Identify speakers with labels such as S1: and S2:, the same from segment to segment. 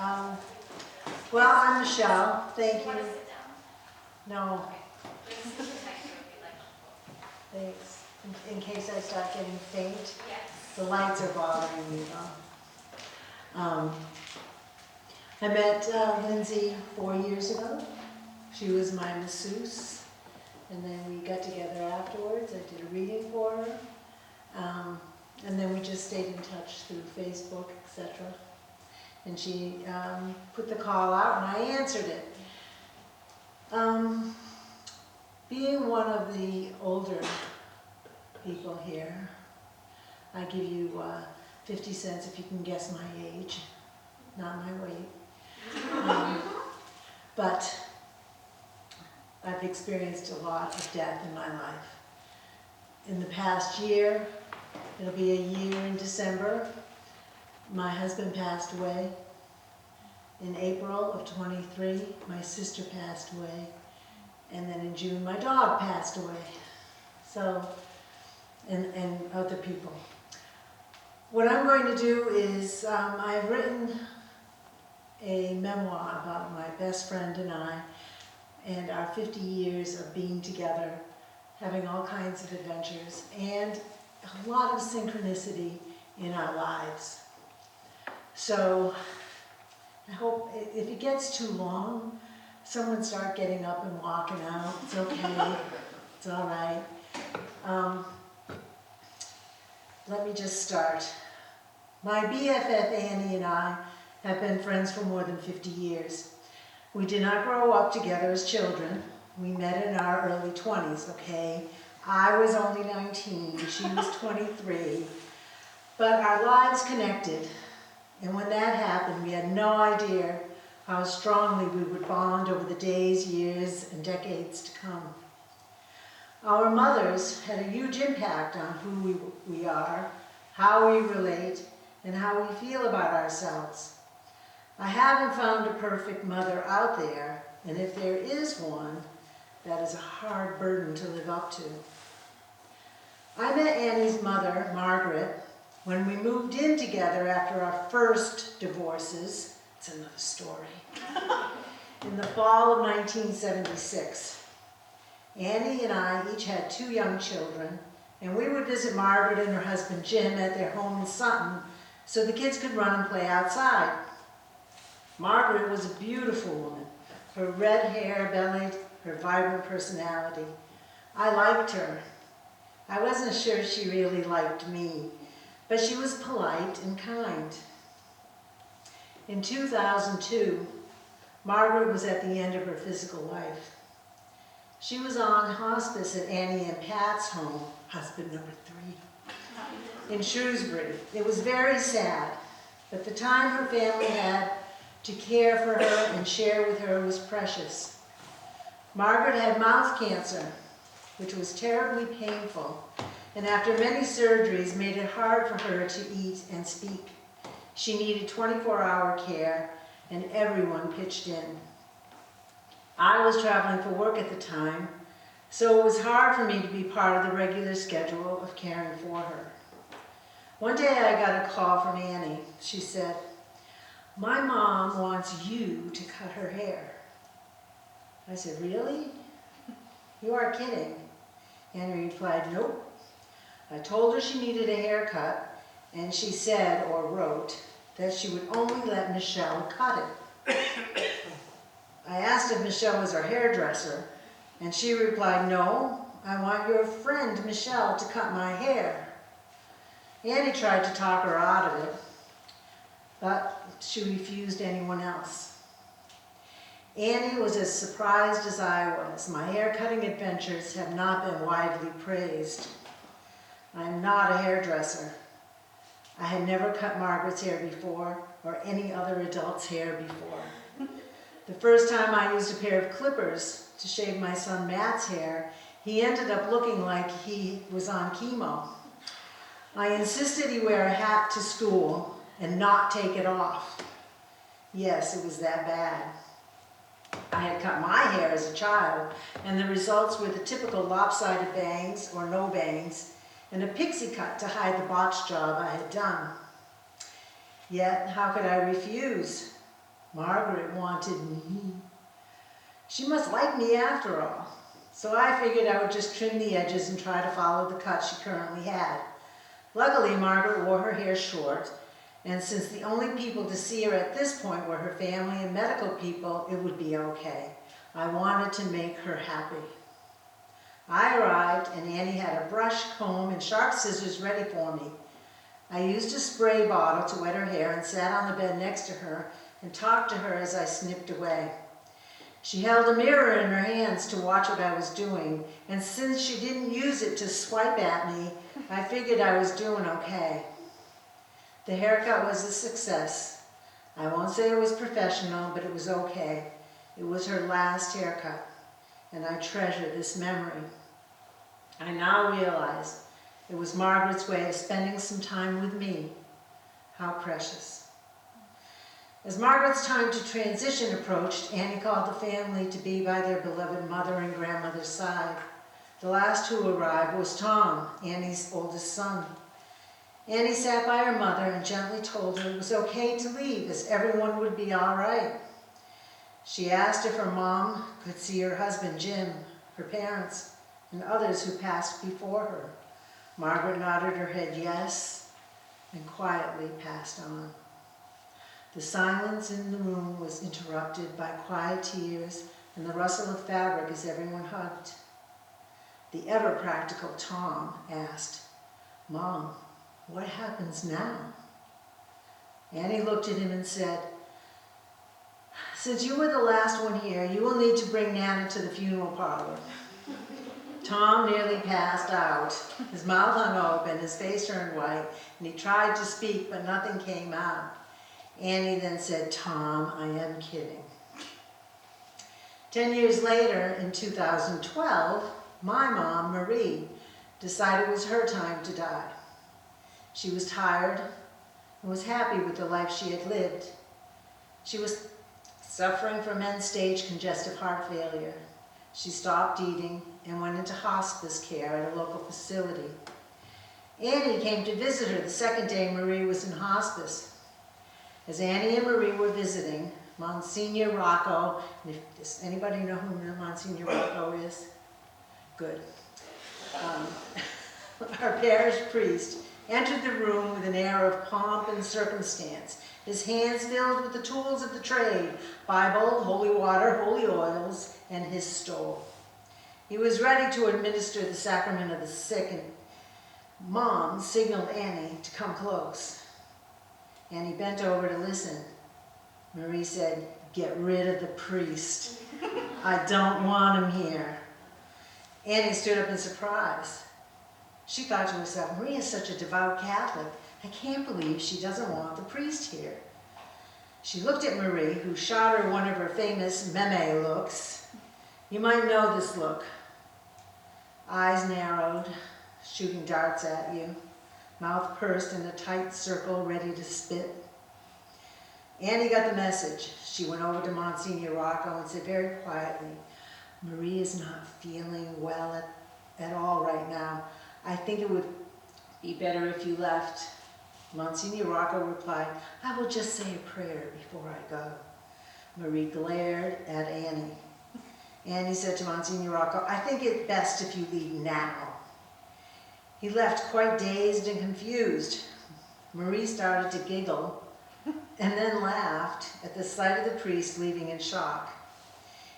S1: Um, well, I'm Michelle. Thank
S2: Want to
S1: you.
S2: sit down?
S1: No,
S2: Okay. Just sit next to it if you'd like.
S1: thanks. In case I start getting faint,
S2: Yes.
S1: the lights are bothering me though. I met Lindsay 4 years ago. She was my masseuse, and then we got together afterwards. I did a reading for her, and then we just stayed in touch through Facebook, etc. And she put the call out, and I answered it. Being one of the older people here, I give you 50 cents if you can guess my age, not my weight. But I've experienced a lot of death in my life. In the past year, it'll be a year in December, my husband passed away. In April of 23, my sister passed away. And then in June, my dog passed away. So, and other people. What I'm going to do is, I've written a memoir about my best friend and our 50 years of being together, having all kinds of adventures, and a lot of synchronicity in our lives. So, I hope if it gets too long, someone start getting up and walking out. It's okay. It's all right. Let me just start. My BFF Annie and I have been friends for more than 50 years. We did not grow up together as children. We met in our early 20s, okay? I was only 19, she was 23. But our lives connected. And when that happened, we had no idea how strongly we would bond over the days, years, and decades to come. Our mothers had a huge impact on who we are, how we relate, and how we feel about ourselves. I haven't found a perfect mother out there, and if there is one, that is a hard burden to live up to. I met Annie's mother, Margaret, when we moved in together after our first divorces. It's another story. In the fall of 1976. Annie and I each had 2 young children, and we would visit Margaret and her husband Jim at their home in Sutton so the kids could run and play outside. Margaret was a beautiful woman. Her red hair bellowed, her vibrant personality. I liked her. I wasn't sure she really liked me, but she was polite and kind. In 2002, Margaret was at the end of her physical life. She was on hospice at Annie and Pat's home, husband number 3, in Shrewsbury. It was very sad, but the time her family had to care for her and share with her was precious. Margaret had mouth cancer, which was terribly painful, and after many surgeries made it hard for her to eat and speak. She needed 24-hour care, and everyone pitched in. I was traveling for work at the time, so it was hard for me to be part of the regular schedule of caring for her. One day I got a call from Annie. She said, "My mom wants you to cut her hair." I said, "Really? You are kidding." Annie replied, "Nope." I told her she needed a haircut, and she said, or wrote, that she would only let Michelle cut it. I asked if Michelle was her hairdresser, and she replied, "No, I want your friend Michelle to cut my hair." Annie tried to talk her out of it, but she refused anyone else. Annie was as surprised as I was. My hair-cutting adventures have not been widely praised. I am not a hairdresser. I had never cut Margaret's hair before, or any other adult's hair before. The first time I used a pair of clippers to shave my son Matt's hair, he ended up looking like he was on chemo. I insisted he wear a hat to school and not take it off. Yes, it was that bad. I had cut my hair as a child, and the results were the typical lopsided bangs or no bangs, and a pixie cut to hide the botched job I had done. Yet, how could I refuse? Margaret wanted me. She must like me after all. So I figured I would just trim the edges and try to follow the cut she currently had. Luckily, Margaret wore her hair short, and since the only people to see her at this point were her family and medical people, it would be okay. I wanted to make her happy. I arrived, and Annie had a brush, comb, and sharp scissors ready for me. I used a spray bottle to wet her hair and sat on the bed next to her and talked to her as I snipped away. She held a mirror in her hands to watch what I was doing, and since she didn't use it to swipe at me, I figured I was doing okay. The haircut was a success. I won't say it was professional, but it was okay. It was her last haircut, and I treasure this memory. I now realize it was Margaret's way of spending some time with me. How precious. As Margaret's time to transition approached, Annie called the family to be by their beloved mother and grandmother's side. The last who arrived was Tom, Annie's oldest son. Annie sat by her mother and gently told her it was okay to leave, as everyone would be all right. She asked if her mom could see her husband, Jim, her parents, and others who passed before her. Margaret nodded her head yes, and quietly passed on. The silence in the room was interrupted by quiet tears and the rustle of fabric as everyone hugged. The ever-practical Tom asked, "Mom, what happens now?" Annie looked at him and said, "Since you were the last one here, you will need to bring Nana to the funeral parlor." Tom nearly passed out. His mouth hung open, his face turned white, and he tried to speak, but nothing came out. Annie then said, "Tom, I am kidding." 10 years later, in 2012, my mom, Marie, decided it was her time to die. She was tired and was happy with the life she had lived. She was suffering from end-stage congestive heart failure. She stopped eating and went into hospice care at a local facility. Annie came to visit her the second day Marie was in hospice. As Annie and Marie were visiting, Monsignor Rocco, and does anybody know who Monsignor Rocco is? Good. Our parish priest entered the room with an air of pomp and circumstance, his hands filled with the tools of the trade, Bible, holy water, holy oils, and his stole. He was ready to administer the sacrament of the sick, and Mom signaled Annie to come close. Annie bent over to listen. Marie said, "Get rid of the priest. I don't want him here." Annie stood up in surprise. She thought to herself, Marie is such a devout Catholic. I can't believe she doesn't want the priest here. She looked at Marie, who shot her one of her famous meme looks. You might know this look. Eyes narrowed, shooting darts at you. Mouth pursed in a tight circle, ready to spit. Annie got the message. She went over to Monsignor Rocco and said very quietly, "Marie is not feeling well at all right now. I think it would be better if you left." Monsignor Rocco replied, "I will just say a prayer before I go." Marie glared at Annie. Annie said to Monsignor Rocco, "I think it's best if you leave now." He left quite dazed and confused. Marie started to giggle and then laughed at the sight of the priest leaving in shock.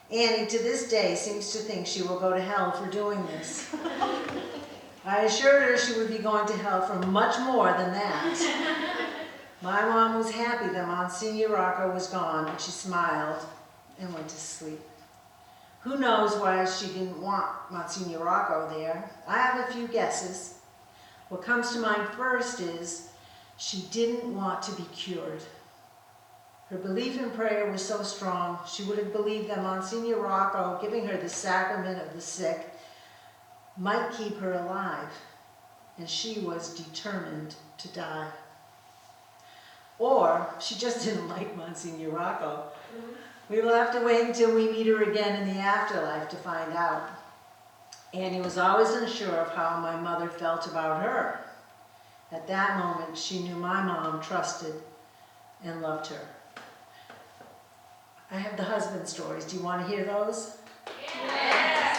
S1: Annie, to this day, seems to think she will go to hell for doing this. I assured her she would be going to hell for much more than that. My mom was happy that Monsignor Rocco was gone, and she smiled and went to sleep. Who knows why she didn't want Monsignor Rocco there? I have a few guesses. What comes to mind first is she didn't want to be cured. Her belief in prayer was so strong, she would have believed that Monsignor Rocco, giving her the sacrament of the sick, might keep her alive, and she was determined to die. Or she just didn't like Monsignor Rocco. We will have to wait until we meet her again in the afterlife to find out. Annie was always unsure of how my mother felt about her. At that moment, she knew my mom trusted and loved her. I have the husband stories. Do you want to hear those?
S2: Yes.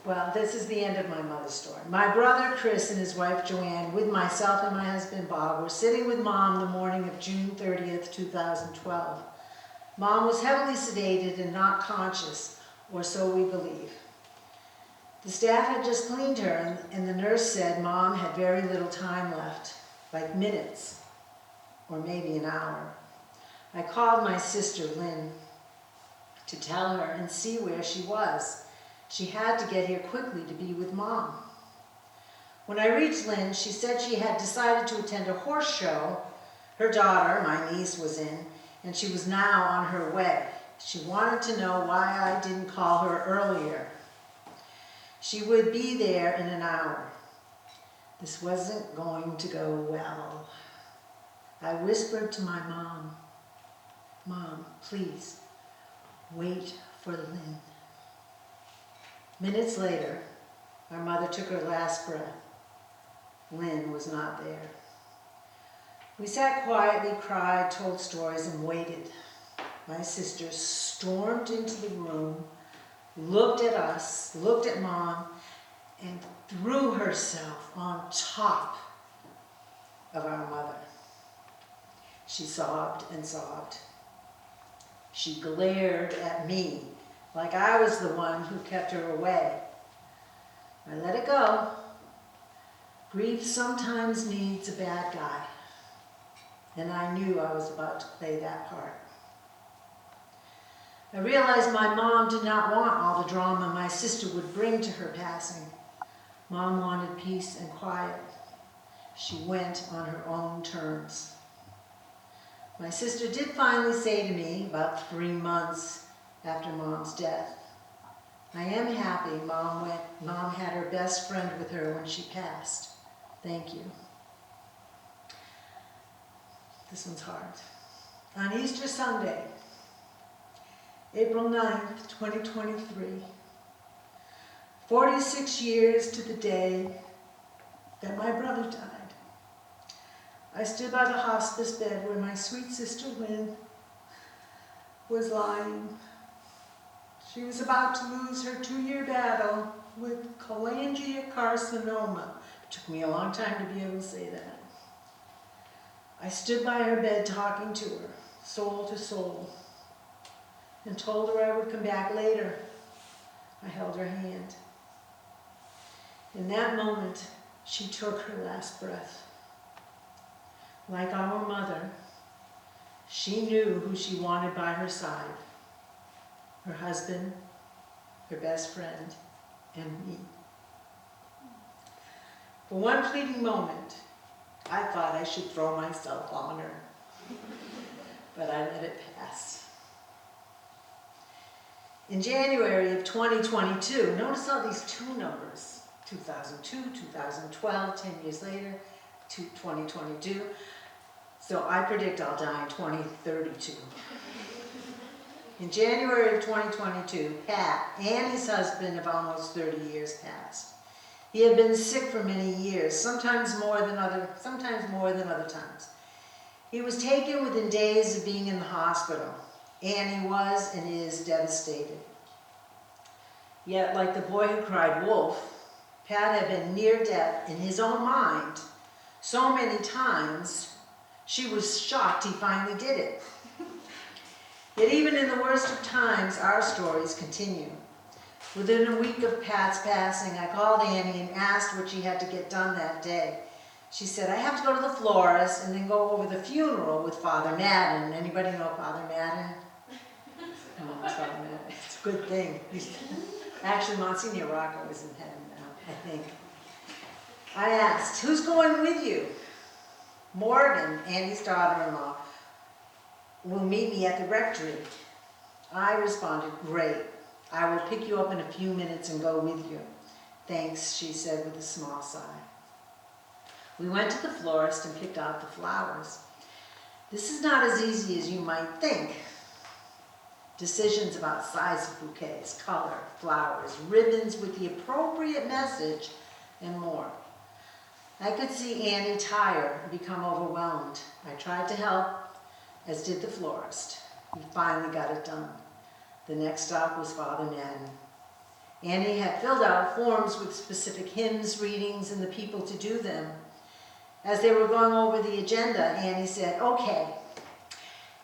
S1: Well, this is the end of my mother's story. My brother Chris and his wife Joanne, with myself and my husband Bob, were sitting with Mom the morning of June 30th, 2012. Mom was heavily sedated and not conscious, or so we believe. The staff had just cleaned her, and the nurse said Mom had very little time left, like minutes, or maybe an hour. I called my sister Lynn to tell her and see where she was. She had to get here quickly to be with Mom. When I reached Lynn, she said she had decided to attend a horse show her daughter, my niece, was in, and she was now on her way. She wanted to know why I didn't call her earlier. She would be there in an hour. This wasn't going to go well. I whispered to my mom, "Mom, please, wait for Lynn." Minutes later, our mother took her last breath. Lynn was not there. We sat quietly, cried, told stories, and waited. My sister stormed into the room, looked at us, looked at Mom, and threw herself on top of our mother. She sobbed and sobbed. She glared at me like I was the one who kept her away. I let it go. Grief sometimes needs a bad guy, and I knew I was about to play that part. I realized my mom did not want all the drama my sister would bring to her passing. Mom wanted peace and quiet. She went on her own terms. My sister did finally say to me about 3 months after Mom's death, "I am happy Mom had her best friend with her when she passed. Thank you." This one's hard. On Easter Sunday, April 9th, 2023, 46 years to the day that my brother died, I stood by the hospice bed where my sweet sister Lynn was lying. She was about to lose her 2-year battle with cholangiocarcinoma. It took me a long time to be able to say that. I stood by her bed talking to her, soul to soul, and told her I would come back later. I held her hand. In that moment, she took her last breath. Like our mother, she knew who she wanted by her side: her husband, her best friend, and me. For one fleeting moment, I thought I should throw myself on her, but I let it pass. In January of 2022, notice all these 2 numbers, 2002, 2012, 10 years later, 2022. So I predict I'll die in 2032. In January of 2022, Pat and his husband of almost 30 years passed. He had been sick for many years, sometimes more than other times. He was taken within days of being in the hospital, and he was and is devastated. Yet, like the boy who cried wolf, Pat had been near death in his own mind so many times, she was shocked he finally did it. Yet even in the worst of times, our stories continue. Within a week of Pat's passing, I called Annie and asked what she had to get done that day. She said, "I have to go to the florist and then go over the funeral with Father Madden." Anybody know Father Madden? Oh, Father Madden. It's a good thing. Actually, Monsignor Rocco is in heaven now, I think. I asked, "Who's going with you?" "Morgan, Annie's daughter-in-law, will meet me at the rectory." I responded, "Great. I will pick you up in a few minutes and go with you." "Thanks," she said with a small sigh. We went to the florist and picked out the flowers. This is not as easy as you might think. Decisions about size of bouquets, color, flowers, ribbons with the appropriate message, and more. I could see Annie tire and become overwhelmed. I tried to help, as did the florist. We finally got it done. The next stop was Father Madden. Annie had filled out forms with specific hymns, readings, and the people to do them. As they were going over the agenda, Annie said, okay,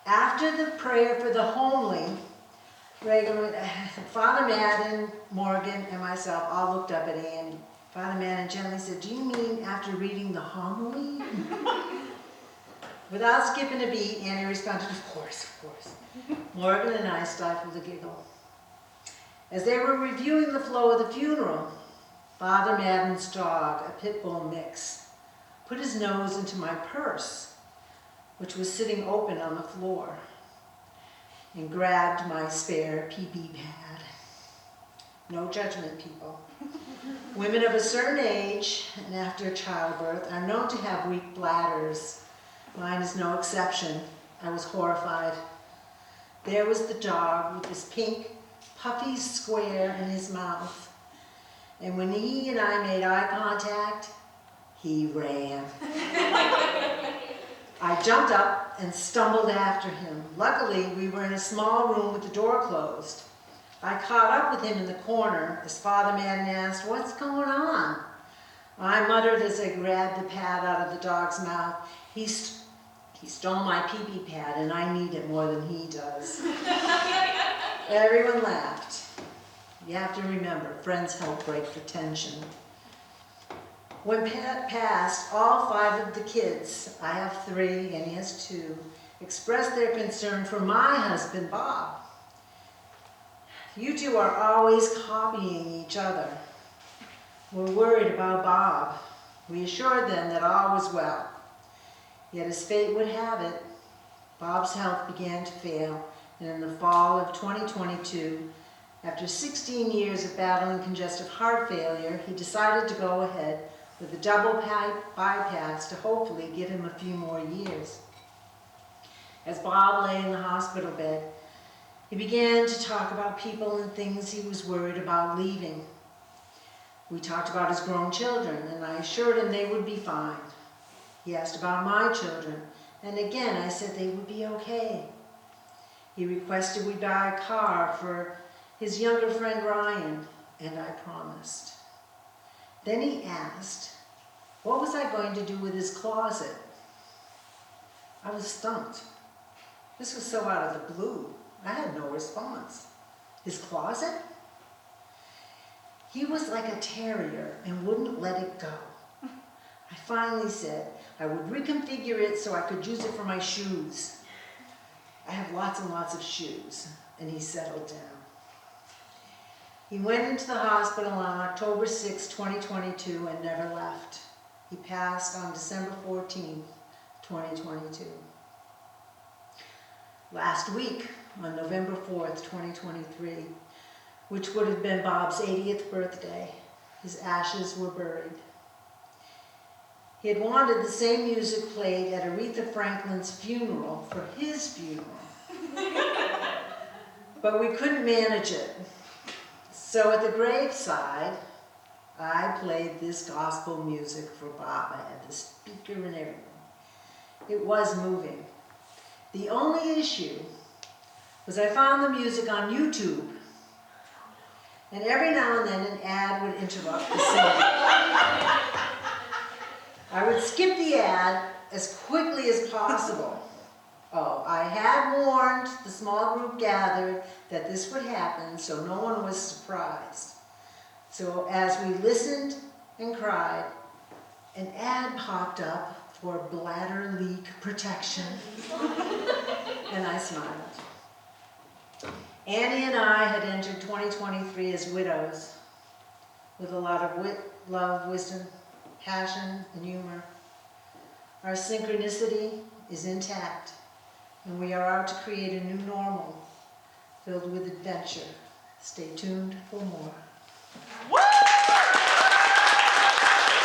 S1: after the prayer for the homely, Father Madden, Morgan, and myself all looked up at Annie. Father Madden gently said, do you mean after reading the homily? Without skipping a beat, Annie responded, of course, of course. Morgan and I stifled a giggle. As they were reviewing the flow of the funeral, Father Madden's dog, a pit bull mix, put his nose into my purse, which was sitting open on the floor, and grabbed my spare PB pad. No judgment, people. Women of a certain age and after childbirth are known to have weak bladders. Mine is no exception. I was horrified. There was the dog with his pink, puffy square in his mouth. And when he and I made eye contact, he ran. I jumped up and stumbled after him. Luckily, we were in a small room with the door closed. I caught up with him in the corner as Father Madden asked, what's going on? I muttered as I grabbed the pad out of the dog's mouth. He stole my pee-pee pad and I need it more than he does. Everyone laughed. You have to remember, friends help break the tension. When Pat passed, all 5 of the kids, I have 3 and he has 2, expressed their concern for my husband, Bob. You two are always copying each other. We're worried about Bob. We assured them that all was well. Yet as fate would have it, Bob's health began to fail, and in the fall of 2022, after 16 years of battling congestive heart failure, he decided to go ahead with a double bypass to hopefully give him a few more years. As Bob lay in the hospital bed, he began to talk about people and things he was worried about leaving. We talked about his grown children, and I assured him they would be fine. He asked about my children, and again I said they would be okay. He requested we buy a car for his younger friend Ryan, and I promised. Then he asked, what was I going to do with his closet? I was stumped. This was so out of the blue. I had no response. His closet? He was like a terrier and wouldn't let it go. I finally said I would reconfigure it so I could use it for my shoes. I have lots and lots of shoes, and he settled down. He went into the hospital on October 6, 2022, and never left. He passed on December 14, 2022. Last week, on November 4th, 2023, which would have been Bob's 80th birthday, his ashes were buried. He had wanted the same music played at Aretha Franklin's funeral for his funeral. But we couldn't manage it. So at the graveside, I played this gospel music for Bob. I had the speaker and everything. It was moving. The only issue was I found the music on YouTube, and every now and then an ad would interrupt the singing. I would skip the ad as quickly as possible. Oh, I had warned the small group gathered that this would happen, so no one was surprised. So as we listened and cried, an ad popped up for bladder leak protection, and I smiled. Annie and I had entered 2023 as widows, with a lot of wit, love, wisdom, passion, and humor. Our synchronicity is intact, and we are out to create a new normal filled with adventure. Stay tuned for more.
S3: Woo!